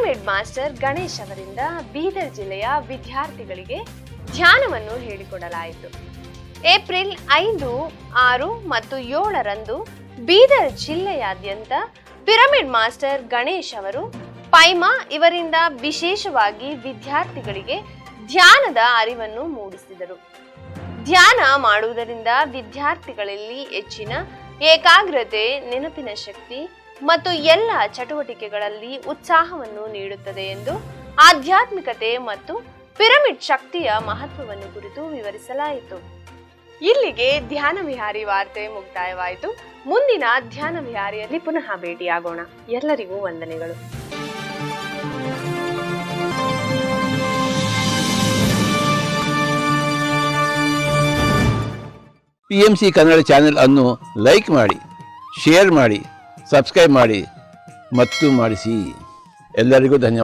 Pyramid master Ganesh ಅವರಿಂದ ಬೀದರ್ ಜಿಲ್ಲೆಯ ವಿದ್ಯಾರ್ಥಿಗಳಿಗೆ ಧ್ಯಾನವನ್ನು ಹೇಳಿಕೊಡಲಾಯಿತು. ಏಪ್ರಿಲ್ 5, 6 ಮತ್ತು 7ರಂದು ಬೀದರ್ ಜಿಲ್ಲೆಯಾದ್ಯಂತ ಪಿರಮಿಡ್ ಮಾಸ್ಟರ್ ಗಣೇಶ್ ಅವರು ಪೈಮಾ ಇವರಿಂದ ವಿಶೇಷವಾಗಿ ವಿದ್ಯಾರ್ಥಿಗಳಿಗೆ ಧ್ಯಾನದ ಅರಿವನ್ನು ಮೂಡಿಸಿದರು. ಧ್ಯಾನ ಮಾಡುವುದರಿಂದ ವಿದ್ಯಾರ್ಥಿಗಳಲ್ಲಿ ಹೆಚ್ಚಿನ ಏಕಾಗ್ರತೆ, ನೆನಪಿನ ಶಕ್ತಿ ಮತ್ತು ಎಲ್ಲ ಚಟುವಟಿಕೆಗಳಲ್ಲಿ ಉತ್ಸಾಹವನ್ನು ನೀಡುತ್ತದೆ ಎಂದು ಆಧ್ಯಾತ್ಮಿಕತೆ ಮತ್ತು ಪಿರಮಿಡ್ ಶಕ್ತಿಯ ಮಹತ್ವವನ್ನು ಕುರಿತು ವಿವರಿಸಲಾಯಿತು. ಇಲ್ಲಿಗೆ ಧ್ಯಾನ ವಿಹಾರಿ ವಾರ್ತೆ ಮುಕ್ತಾಯವಾಯಿತು. ಮುಂದಿನ ಧ್ಯಾನ ವಿಹಾರಿಯಲ್ಲಿ ಪುನಃ ಭೇಟಿಯಾಗೋಣ. ಎಲ್ಲರಿಗೂ ವಂದನೆಗಳು. PMC ಕನ್ನಡ ಚಾನೆಲ್ ಅನ್ನು ಲೈಕ್ ಮಾಡಿ, ಶೇರ್ ಮಾಡಿ, ಸಬ್ಸ್ಕ್ರೈಬ್ ಮಾಡಿ ಮತ್ತು ಮಾಡಿಸಿ. ಎಲ್ಲರಿಗೂ ಧನ್ಯವಾದ.